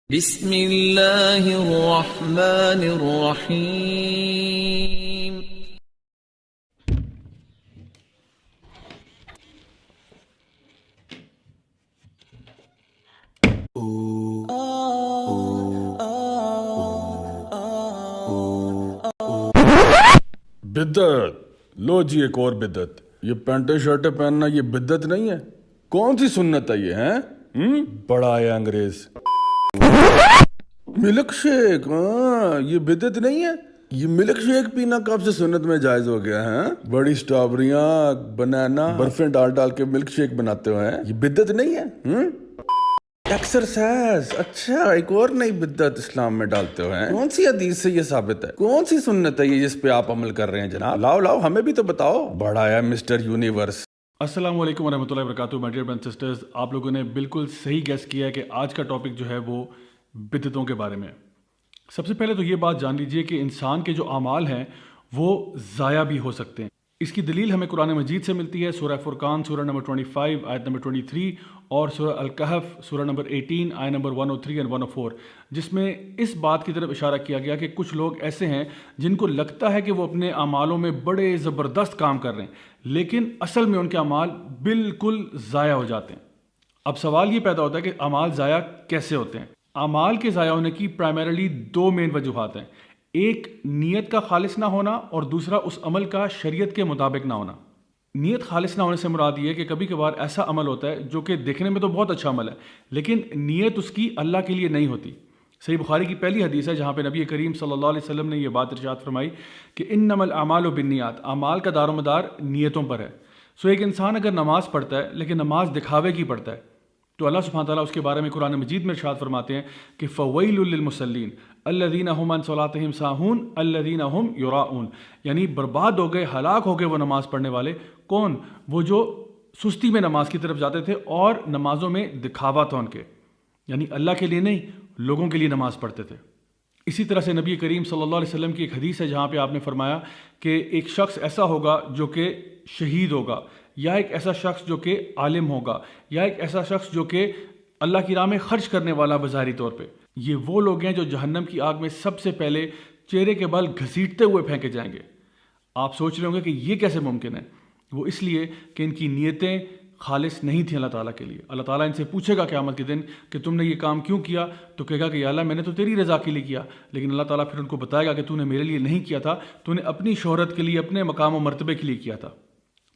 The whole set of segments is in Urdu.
بسم اللہ الرحمن الرحیم۔ بدعت، لو جی ایک اور بدعت۔ یہ پینٹیں شرٹیں پہننا یہ بدعت نہیں ہے؟ کون سی سنت ہے یہ؟ بڑا ہے انگریز۔ ملک شیک، ہاں یہ بدعت نہیں ہے؟ یہ ملک شیک پینا کب سے سنت میں جائز ہو گیا ہے؟ بڑی سٹرابریاں بنانا برفیں ڈال ڈال کے ملک شیک بناتے ہوئے ہیں، یہ بدعت نہیں ہے؟ ایکسرسائز، اچھا ایک اور نئی بدعت اسلام میں ڈالتے ہوئے ہیں۔ کون سی حدیث سے یہ ثابت ہے؟ کون سی سنت ہے یہ جس پہ آپ عمل کر رہے ہیں جناب؟ لاؤ ہمیں بھی تو بتاؤ۔ بڑا ہے مسٹر یونیورس۔ السلام علیکم ورحمۃ اللہ وبرکاتہ۔ مائی ڈیئر برادرز اینڈ سسٹرز، آپ لوگوں نے بالکل صحیح گیس کیا ہے کہ آج کا ٹاپک جو ہے وہ بدعتوں کے بارے میں ہے۔ سب سے پہلے تو یہ بات جان لیجئے کہ انسان کے جو اعمال ہیں وہ ضائع بھی ہو سکتے ہیں۔ اس کی دلیل ہمیں قرآن مجید سے ملتی ہے، سورہ فرقان سورہ نمبر 25 آیت نمبر 23 اور سورہ الکہف سورہ نمبر 18 آیت نمبر 103 اور 104، جس میں اس بات کی طرف اشارہ کیا گیا کہ کچھ لوگ ایسے ہیں جن کو لگتا ہے کہ وہ اپنے اعمالوں میں بڑے زبردست کام کر رہے ہیں، لیکن اصل میں ان کے اعمال بالکل ضائع ہو جاتے ہیں۔ اب سوال یہ پیدا ہوتا ہے کہ اعمال ضائع کیسے ہوتے ہیں؟ اعمال کے ضائع ہونے کی پرائمریلی دو مین وجوہات ہیں، ایک نیت کا خالص نہ ہونا اور دوسرا اس عمل کا شریعت کے مطابق نہ ہونا۔ نیت خالص نہ ہونے سے مراد یہ ہے کہ کبھی کبھار ایسا عمل ہوتا ہے جو کہ دیکھنے میں تو بہت اچھا عمل ہے، لیکن نیت اس کی اللہ کے لیے نہیں ہوتی۔ صحیح بخاری کی پہلی حدیث ہے جہاں پہ نبی کریم صلی اللہ علیہ وسلم نے یہ بات ارشاد فرمائی کہ انما الاعمال بالنیات، اعمال کا دار و مدار نیتوں پر ہے۔ ایک انسان اگر نماز پڑھتا ہے لیکن نماز دکھاوے کی پڑھتا ہے تو اللہ سبحانہ تعالیٰ اس کے بارے میں قرآن مجید میں ارشاد فرماتے ہیں کہ فویل للمصلین الذین هم عن صلاتهم ساہون الذین هم یراؤون، یعنی برباد ہو گئے، ہلاک ہو گئے وہ نماز پڑھنے والے۔ کون؟ وہ جو سستی میں نماز کی طرف جاتے تھے اور نمازوں میں دکھاوا تھا ان کے، یعنی اللہ کے لیے نہیں، لوگوں کے لیے نماز پڑھتے تھے۔ اسی طرح سے نبی کریم صلی اللہ علیہ وسلم کی ایک حدیث ہے جہاں پہ آپ نے فرمایا کہ ایک شخص ایسا ہوگا جو کہ شہید ہوگا، یا ایک ایسا شخص جو کہ عالم ہوگا، یا ایک ایسا شخص جو کہ اللہ کی راہ میں خرچ کرنے والا بظاہری طور پہ۔ یہ وہ لوگ ہیں جو جہنم کی آگ میں سب سے پہلے چہرے کے بل گھسیٹتے ہوئے پھینکے جائیں گے۔ آپ سوچ رہے ہوں گے کہ یہ کیسے ممکن ہے؟ وہ اس لیے کہ ان کی نیتیں خالص نہیں تھیں اللہ تعالیٰ کے لیے۔ اللہ تعالیٰ ان سے پوچھے گا قیامت کے دن کہ تم نے یہ کام کیوں کیا؟ تو کہے گا کہ یا اللہ میں نے تو تیری رضا کے لیے کیا، لیکن اللہ تعالیٰ پھر ان کو بتائے گا کہ تو نے میرے لیے نہیں کیا تھا، تو نے اپنی شہرت کے لیے، اپنے مقام و مرتبے کے لیے کیا تھا۔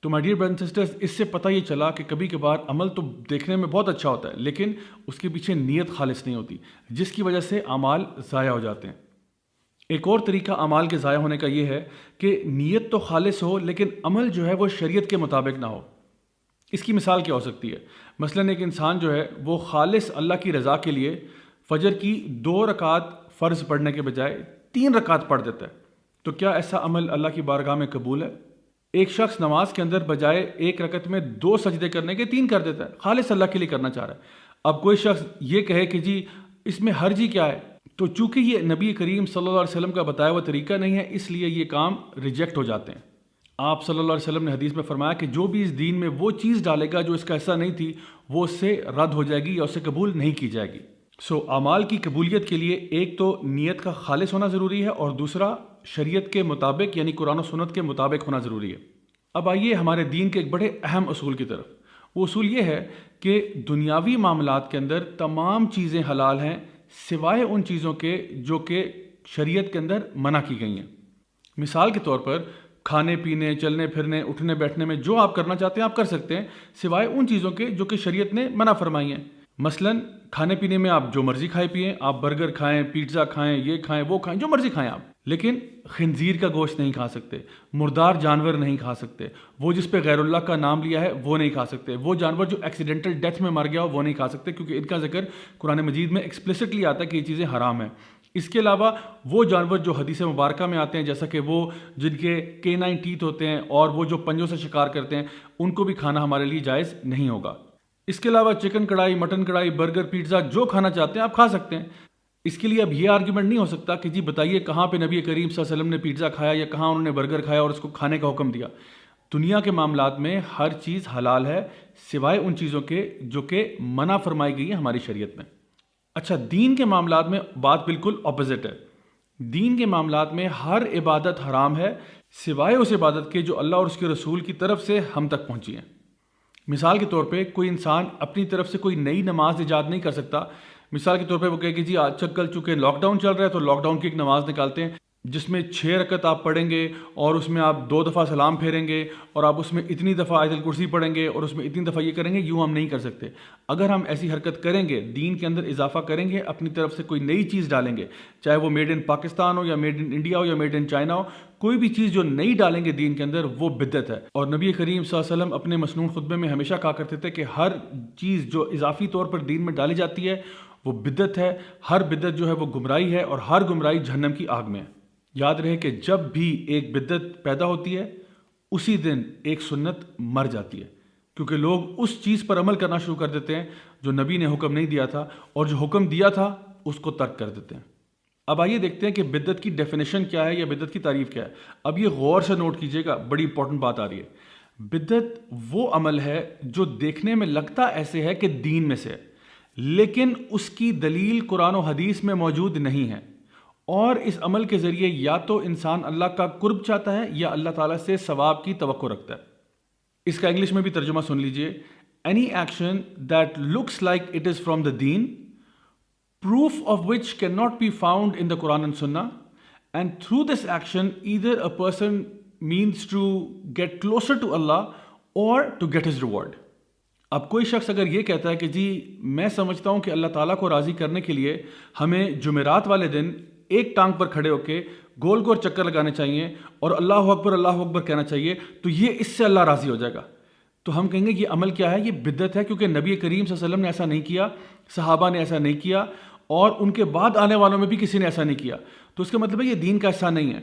تو my dear brothers and sisters, اس سے پتہ یہ چلا کہ کبھی کبھار عمل تو دیکھنے میں بہت اچھا ہوتا ہے لیکن اس کے پیچھے نیت خالص نہیں ہوتی، جس کی وجہ سے اعمال ضائع ہو جاتے ہیں۔ ایک اور طریقہ اعمال کے ضائع ہونے کا یہ ہے کہ نیت تو خالص ہو لیکن عمل جو ہے وہ شریعت کے مطابق نہ ہو۔ اس کی مثال کیا ہو سکتی ہے؟ مثلاً ایک انسان جو ہے وہ خالص اللہ کی رضا کے لیے فجر کی 2 رکعت فرض پڑھنے کے بجائے 3 رکعت پڑھ دیتا ہے، تو کیا ایسا عمل اللہ کی بارگاہ میں قبول ہے؟ ایک شخص نماز کے اندر بجائے 1 رکعت میں 2 سجدے کرنے کے 3 کر دیتا ہے، خالص اللہ کے لیے کرنا چاہ رہا ہے۔ اب کوئی شخص یہ کہے کہ جی اس میں حرج ہی کیا ہے؟ تو چونکہ یہ نبی کریم صلی اللہ علیہ وسلم کا بتایا ہوا طریقہ نہیں ہے، اس لیے یہ کام ریجیکٹ ہو جاتے ہیں۔ آپ صلی اللہ علیہ وسلم نے حدیث میں فرمایا کہ جو بھی اس دین میں وہ چیز ڈالے گا جو اس کا حصہ نہیں تھی، وہ اس سے رد ہو جائے گی یا اسے قبول نہیں کی جائے گی۔ اعمال کی قبولیت کے لیے ایک تو نیت کا خالص ہونا ضروری ہے اور دوسرا شریعت کے مطابق یعنی قرآن و سنت کے مطابق ہونا ضروری ہے۔ اب آئیے ہمارے دین کے ایک بڑے اہم اصول کی طرف۔ وہ اصول یہ ہے کہ دنیاوی معاملات کے اندر تمام چیزیں حلال ہیں سوائے ان چیزوں کے جو کہ شریعت کے اندر منع کی گئی ہیں۔ مثال کے طور پر کھانے پینے، چلنے پھرنے، اٹھنے بیٹھنے میں جو آپ کرنا چاہتے ہیں آپ کر سکتے ہیں سوائے ان چیزوں کے جو کہ شریعت نے منع فرمائی ہیں۔ مثلاً کھانے پینے میں آپ جو مرضی کھائے پئیں، آپ برگر کھائیں، پیزا کھائیں، یہ کھائیں، وہ کھائیں، جو مرضی کھائیں آپ، لیکن خنزیر کا گوشت نہیں کھا سکتے، مردار جانور نہیں کھا سکتے، وہ جس پہ غیر اللہ کا نام لیا ہے وہ نہیں کھا سکتے، وہ جانور جو ایکسیڈنٹل ڈیتھ میں مر گیا ہو وہ نہیں کھا سکتے، کیونکہ ان کا ذکر قرآن مجید میں ایکسپلیسٹلی آتا ہے کہ یہ چیزیں حرام ہیں۔ اس کے علاوہ وہ جانور جو حدیث مبارکہ میں آتے ہیں جیسا کہ وہ جن کے کینائن ٹیتھ ہوتے ہیں اور وہ جو پنجوں سے شکار کرتے ہیں، ان کو بھی کھانا ہمارے لیے جائز نہیں ہوگا۔ اس کے علاوہ چکن کڑھائی، مٹن کڑھائی، برگر، پیزا جو کھانا چاہتے ہیں آپ کھا سکتے ہیں۔ اس کے لیے اب یہ آرگیومنٹ نہیں ہو سکتا کہ جی بتائیے کہاں پہ نبی کریم صلی اللہ علیہ وسلم نے پیزا کھایا یا کہاں انہوں نے برگر کھایا اور اس کو کھانے کا حکم دیا۔ دنیا کے معاملات میں ہر چیز حلال ہے سوائے ان چیزوں کے جو کہ منع فرمائی گئی ہے ہماری شریعت میں۔ اچھا، دین کے معاملات میں بات بالکل اپوزٹ ہے. دین کے معاملات میں ہر عبادت حرام ہے سوائے اس عبادت کے جو اللہ اور اس کے رسول کی طرف سے ہم تک پہنچی ہیں. مثال کے طور پہ کوئی انسان اپنی طرف سے کوئی نئی نماز ایجاد نہیں کر سکتا. مثال کے طور پہ وہ کہے کہ جی آج کل چونکہ لاک ڈاؤن چل رہا ہے تو لاک ڈاؤن کی ایک نماز نکالتے ہیں جس میں 6 رکعت آپ پڑھیں گے اور اس میں آپ 2 دفعہ سلام پھیریں گے اور آپ اس میں اتنی دفعہ آیت الکرسی پڑھیں گے اور اس میں اتنی دفعہ یہ کریں گے. یوں ہم نہیں کر سکتے. اگر ہم ایسی حرکت کریں گے، دین کے اندر اضافہ کریں گے، اپنی طرف سے کوئی نئی چیز ڈالیں گے، چاہے وہ میڈ ان پاکستان ہو یا میڈ ان انڈیا ہو یا میڈ ان چائنا ہو، کوئی بھی چیز جو نئی ڈالیں گے دین کے اندر وہ بدعت ہے. اور نبی کریم صلی اللہ علیہ وسلم اپنے مسنون خطبے میں ہمیشہ کہا کرتے تھے کہ ہر چیز جو اضافی طور پر دین میں ڈالی جاتی ہے وہ بدعت ہے. ہر بدعت جو ہے وہ گمراہی ہے اور ہر گمراہی جہنم کی آگ میں ہے. یاد رہے کہ جب بھی ایک بدعت پیدا ہوتی ہے اسی دن ایک سنت مر جاتی ہے، کیونکہ لوگ اس چیز پر عمل کرنا شروع کر دیتے ہیں جو نبی نے حکم نہیں دیا تھا، اور جو حکم دیا تھا اس کو ترک کر دیتے ہیں. اب آئیے دیکھتے ہیں کہ بدعت کی ڈیفینیشن کیا ہے یا بدعت کی تعریف کیا ہے. اب یہ غور سے نوٹ کیجئے گا، بڑی امپورٹنٹ بات آ رہی ہے. بدعت وہ عمل ہے جو دیکھنے میں لگتا ایسے ہے کہ دین میں سے ہے، لیکن اس کی دلیل قرآن و حدیث میں موجود نہیں ہے، اور اس عمل کے ذریعے یا تو انسان اللہ کا قرب چاہتا ہے یا اللہ تعالیٰ سے ثواب کی توقع رکھتا ہے. اس کا انگلش میں بھی ترجمہ سن لیجئے. Any action that looks like it is from the دین، proof of which cannot be found in the Quran and Sunnah, and through this action either a person means to get closer to Allah or to get his reward. اب کوئی شخص اگر یہ کہتا ہے کہ جی میں سمجھتا ہوں کہ اللہ تعالیٰ کو راضی کرنے کے لیے ہمیں جمعرات والے دن ایک ٹانگ پر کھڑے ہو کے گول گول چکر لگانے چاہیے اور اللہ اکبر کہنا چاہیے تو یہ اس سے اللہ راضی ہو جائے گا، تو ہم کہیں گے یہ عمل کیا ہے؟ یہ بدعت ہے، کیونکہ نبی کریم صلی اللہ علیہ وسلم نے ایسا نہیں کیا، صحابہ نے ایسا نہیں کیا، اور ان کے بعد آنے والوں میں بھی کسی نے ایسا نہیں کیا. تو اس کا مطلب ہے یہ دین کا حصہ نہیں ہے.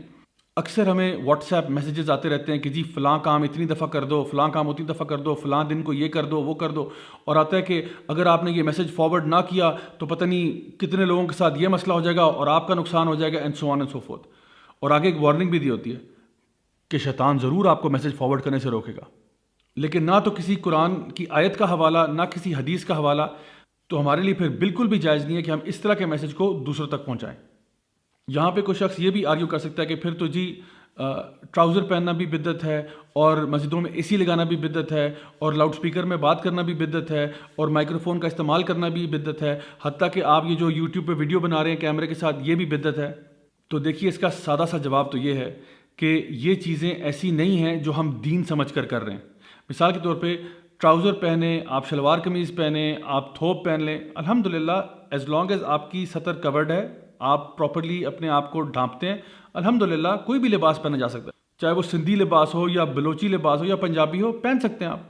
اکثر ہمیں واٹس ایپ میسیجز آتے رہتے ہیں کہ جی فلاں کام اتنی دفعہ کر دو، فلاں کام اتنی دفعہ کر دو، فلاں دن کو یہ کر دو وہ کر دو، اور آتا ہے کہ اگر آپ نے یہ میسیج فارورڈ نہ کیا تو پتہ نہیں کتنے لوگوں کے ساتھ یہ مسئلہ ہو جائے گا اور آپ کا نقصان ہو جائے گا، and so on and so forth. اور آگے ایک وارننگ بھی دی ہوتی ہے کہ شیطان ضرور آپ کو میسیج فارورڈ کرنے سے روکے گا، لیکن نہ تو کسی قرآن کی آیت کا حوالہ نہ کسی حدیث کا حوالہ. تو ہمارے لیے پھر بالکل بھی جائز نہیں ہے کہ ہم اس طرح کے میسج کو دوسروں تک پہنچائیں. یہاں پہ کوئی شخص یہ بھی آرگیو کر سکتا ہے کہ پھر تو جی ٹراؤزر پہننا بھی بدعت ہے، اور مسجدوں میں اے سی لگانا بھی بدعت ہے، اور لاؤڈ سپیکر میں بات کرنا بھی بدعت ہے، اور مائکروفون کا استعمال کرنا بھی بدعت ہے، حتیٰ کہ آپ یہ جو یوٹیوب پہ ویڈیو بنا رہے ہیں کیمرے کے ساتھ یہ بھی بدعت ہے. تو دیکھیے اس کا سادہ سا جواب تو یہ ہے کہ یہ چیزیں ایسی نہیں ہیں جو ہم دین سمجھ کر کر رہے ہیں. مثال کے طور پہ ٹراؤزر پہنیں، آپ شلوار قمیض پہنیں، آپ تھوپ پہن لیں، الحمدللہ ایز لانگ ایز آپ کی سطر کورڈ ہے، آپ پراپرلی اپنے آپ کو ڈھانپتے ہیں، الحمدللہ کوئی بھی لباس پہنا جا سکتا ہے، چاہے وہ سندھی لباس ہو یا بلوچی لباس ہو یا پنجابی ہو، پہن سکتے ہیں آپ.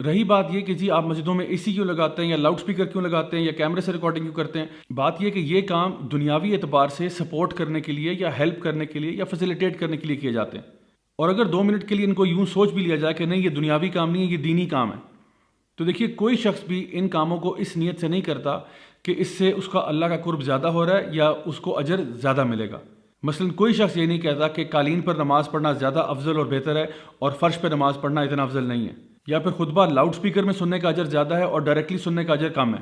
رہی بات یہ کہ جی آپ مسجدوں میں اے سی کیوں لگاتے ہیں یا لاؤڈ سپیکر کیوں لگاتے ہیں یا کیمرے سے ریکارڈنگ کیوں کرتے ہیں، بات یہ کہ یہ کام دنیاوی اعتبار سے سپورٹ کرنے کے لیے یا ہیلپ کرنے کے لیے یا فیسیلیٹیٹ کرنے کے لیے کیے جاتے ہیں. اور اگر 2 منٹ کے لیے ان کو یوں سوچ بھی لیا جائے کہ نہیں یہ دنیاوی کام نہیں ہے، یہ دینی کام ہے، تو دیکھیے کوئی شخص بھی ان کاموں کو اس نیت سے نہیں کرتا کہ اس سے اس کا اللہ کا قرب زیادہ ہو رہا ہے یا اس کو اجر زیادہ ملے گا. مثلا کوئی شخص یہ نہیں کہتا کہ قالین پر نماز پڑھنا زیادہ افضل اور بہتر ہے اور فرش پہ نماز پڑھنا اتنا افضل نہیں ہے، یا پھر خطبہ لاؤڈ سپیکر میں سننے کا اجر زیادہ ہے اور ڈائریکٹلی سننے کا اجر کم ہے،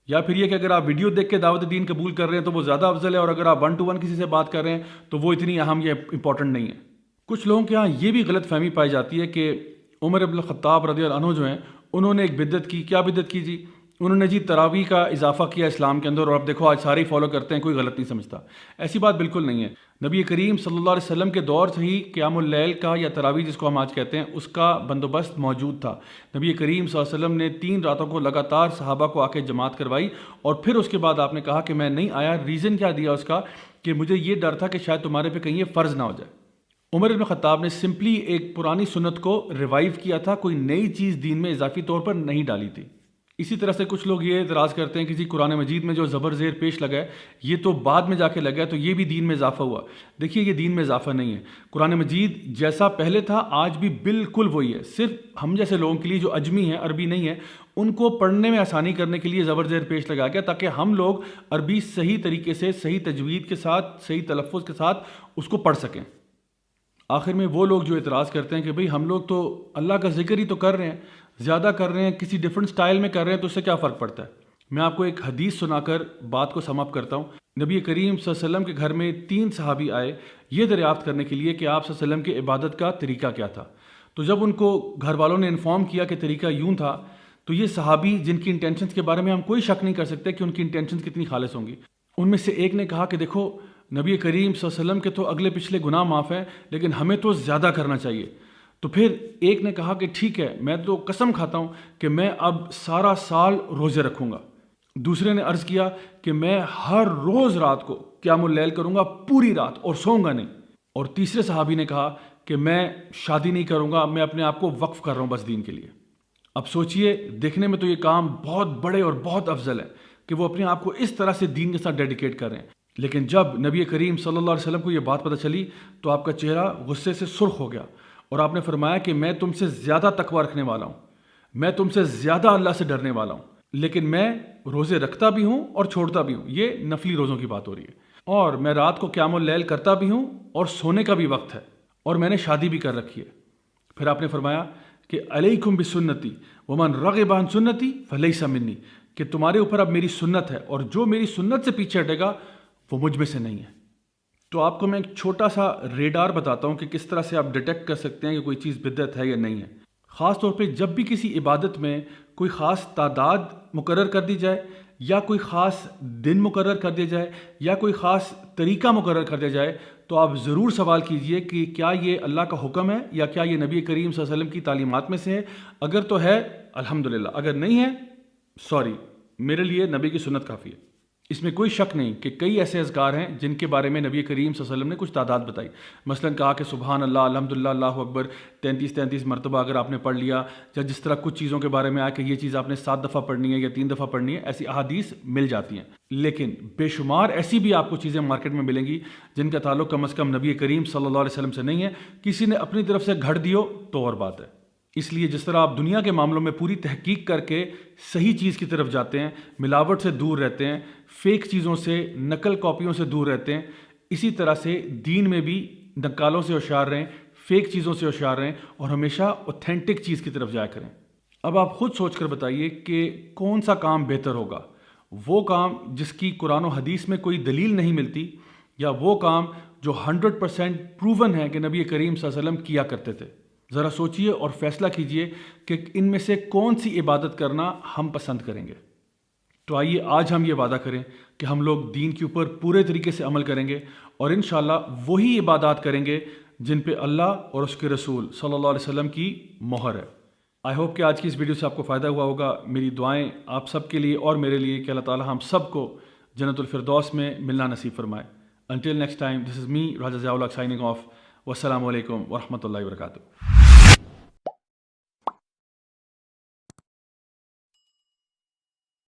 یا پھر یہ کہ اگر آپ ویڈیو دیکھ کے دعوت دین قبول کر رہے ہیں تو وہ زیادہ افضل ہے، اور اگر آپ 1 to 1 کسی سے بات کر رہے ہیں تو وہ اتنی اہم یا امپورٹنٹ نہیں ہے. کچھ لوگوں کے ہاں یہ بھی غلط فہمی پائی جاتی ہے کہ عمر بن الخطاب رضی اللہ عنہ جو ہیں انہوں نے ایک بدعت کی. کیا بدعت کی جی؟ انہوں نے جی تراویح کا اضافہ کیا اسلام کے اندر، اور اب دیکھو آج سارے فالو کرتے ہیں، کوئی غلط نہیں سمجھتا. ایسی بات بالکل نہیں ہے. نبی کریم صلی اللہ علیہ وسلم کے دور سے ہی قیام اللیل کا یا تراویح جس کو ہم آج کہتے ہیں اس کا بندوبست موجود تھا. نبی کریم صلی اللہ علیہ وسلم نے 3 راتوں کو لگاتار صحابہ کو آ کے جماعت کروائی، اور پھر اس کے بعد آپ نے کہا کہ میں نہیں آیا. ریزن کیا دیا اس کا؟ کہ مجھے یہ ڈر تھا کہ شاید تمہارے پہ کہیں یہ فرض نہ ہو جائے. عمر بن خطاب نے سمپلی ایک پرانی سنت کو ریوائیو کیا تھا، کوئی نئی چیز دین میں اضافی طور پر نہیں ڈالی تھی. اسی طرح سے کچھ لوگ یہ اعتراض کرتے ہیں کہ جی قرآن مجید میں جو زبر زیر پیش لگا ہے یہ تو بعد میں جا کے لگا ہے تو یہ بھی دین میں اضافہ ہوا. دیکھیے یہ دین میں اضافہ نہیں ہے. قرآن مجید جیسا پہلے تھا آج بھی بالکل وہی ہے. صرف ہم جیسے لوگوں کے لیے جو اجمی ہیں، عربی نہیں ہے، ان کو پڑھنے میں آسانی کرنے کے لیے زبر زیر پیش لگا گیا تاکہ ہم لوگ عربی صحیح طریقے سے، صحیح تجوید کے ساتھ، صحیح تلفظ کے ساتھ اس کو پڑھ سکیں. آخر میں وہ لوگ جو اعتراض کرتے ہیں کہ بھئی ہم لوگ تو اللہ کا ذکر ہی تو کر رہے ہیں، زیادہ کر رہے ہیں، کسی ڈیفرنٹ سٹائل میں کر رہے ہیں، تو اس سے کیا فرق پڑتا ہے؟ میں آپ کو ایک حدیث سنا کر بات کو سم اپ کرتا ہوں۔ نبی کریم صلی اللہ علیہ وسلم کے گھر میں 3 صحابی آئے یہ دریافت کرنے کے لیے کہ آپ صلی اللہ علیہ وسلم کی عبادت کا طریقہ کیا تھا۔ تو جب ان کو گھر والوں نے انفارم کیا کہ طریقہ یوں تھا، تو یہ صحابی جن کی انٹینشنز کے بارے میں ہم کوئی شک نہیں کر سکتے کہ ان کی انٹینشنز کتنی خالص ہوں گی، ان میں سے ایک نے کہا کہ دیکھو نبی کریم صلی اللہ علیہ وسلم کے تو اگلے پچھلے گناہ معاف ہیں، لیکن ہمیں تو زیادہ کرنا چاہیے۔ تو پھر ایک نے کہا کہ ٹھیک ہے، میں تو قسم کھاتا ہوں کہ میں اب سارا سال روزے رکھوں گا۔ دوسرے نے عرض کیا کہ میں ہر روز رات کو قیام اللیل کروں گا پوری رات اور سوؤں گا نہیں۔ اور تیسرے صحابی نے کہا کہ میں شادی نہیں کروں گا، میں اپنے آپ کو وقف کر رہا ہوں بس دین کے لیے۔ اب سوچئے، دیکھنے میں تو یہ کام بہت بڑے اور بہت افضل ہے کہ وہ اپنے آپ کو اس طرح سے دین کے ساتھ ڈیڈیکیٹ کر رہے ہیں، لیکن جب نبی کریم صلی اللہ علیہ وسلم کو یہ بات پتہ چلی تو آپ کا چہرہ غصے سے سرخ ہو گیا اور آپ نے فرمایا کہ میں تم سے زیادہ تقویٰ رکھنے والا ہوں، میں تم سے زیادہ اللہ سے ڈرنے والا ہوں، لیکن میں روزے رکھتا بھی ہوں اور چھوڑتا بھی ہوں، یہ نفلی روزوں کی بات ہو رہی ہے، اور میں رات کو قیام اللیل کرتا بھی ہوں اور سونے کا بھی وقت ہے، اور میں نے شادی بھی کر رکھی ہے۔ پھر آپ نے فرمایا کہ علیکم بسنتی ومن رغب عن سنتی فلیس منی، کہ تمہارے اوپر اب میری سنت ہے اور جو میری سنت سے پیچھے ہٹے گا وہ مجھ میں سے نہیں ہے۔ تو آپ کو میں ایک چھوٹا سا ریڈار بتاتا ہوں کہ کس طرح سے آپ ڈیٹیکٹ کر سکتے ہیں کہ کوئی چیز بدعت ہے یا نہیں ہے۔ خاص طور پہ جب بھی کسی عبادت میں کوئی خاص تعداد مقرر کر دی جائے یا کوئی خاص دن مقرر کر دیا جائے یا کوئی خاص طریقہ مقرر کر دیا جائے تو آپ ضرور سوال کیجئے کہ کیا یہ اللہ کا حکم ہے یا کیا یہ نبی کریم صلی اللہ علیہ وسلم کی تعلیمات میں سے ہے۔ اگر تو ہے الحمدللہ، اگر نہیں ہے سوری، میرے لیے نبی کی سنت کافی ہے۔ اس میں کوئی شک نہیں کہ کئی ایسے اذکار ہیں جن کے بارے میں نبی کریم صلی اللہ علیہ وسلم نے کچھ تعداد بتائی، مثلا کہا کہ سبحان اللہ، الحمدللہ، اللہ اکبر 33 مرتبہ اگر آپ نے پڑھ لیا، یا جس طرح کچھ چیزوں کے بارے میں آیا کہ یہ چیز آپ نے 7 دفعہ پڑھنی ہے یا 3 دفعہ پڑھنی ہے، ایسی احادیث مل جاتی ہیں۔ لیکن بے شمار ایسی بھی آپ کو چیزیں مارکیٹ میں ملیں گی جن کا تعلق کم از کم نبی کریم صلی اللہ علیہ وسلم سے نہیں ہے، کسی نے اپنی طرف سے گھڑ دیو تو اور بات ہے۔ اس لیے جس طرح آپ دنیا کے معاملوں میں پوری تحقیق کر کے صحیح چیز کی طرف جاتے ہیں، ملاوٹ سے دور رہتے ہیں، فیک چیزوں سے، نقل کاپیوں سے دور رہتے ہیں، اسی طرح سے دین میں بھی نقالوں سے ہوشیار رہیں، فیک چیزوں سے ہوشیار رہیں اور ہمیشہ اوتھینٹک چیز کی طرف جایا کریں۔ اب آپ خود سوچ کر بتائیے کہ کون سا کام بہتر ہوگا، وہ کام جس کی قرآن و حدیث میں کوئی دلیل نہیں ملتی، یا وہ کام جو 100% پروون ہے کہ نبی کریم صلی اللہ علیہ وسلم کیا کرتے تھے۔ ذرا سوچئے اور فیصلہ کیجئے کہ ان میں سے کون سی عبادت کرنا ہم پسند کریں گے۔ تو آئیے آج ہم یہ وعدہ کریں کہ ہم لوگ دین کے اوپر پورے طریقے سے عمل کریں گے اور انشاءاللہ وہی عبادات کریں گے جن پہ اللہ اور اس کے رسول صلی اللہ علیہ وسلم کی مہر ہے۔ آئی ہوپ کہ آج کی اس ویڈیو سے آپ کو فائدہ ہوا ہوگا۔ میری دعائیں آپ سب کے لیے اور میرے لیے کہ اللہ تعالی ہم سب کو جنت الفردوس میں ملنا نصیب فرمائے۔ Until next time, this is me, Raja Ziaul Haq, signing off. Wassalamu alaikum wa rahmatullahi wa barakatuh.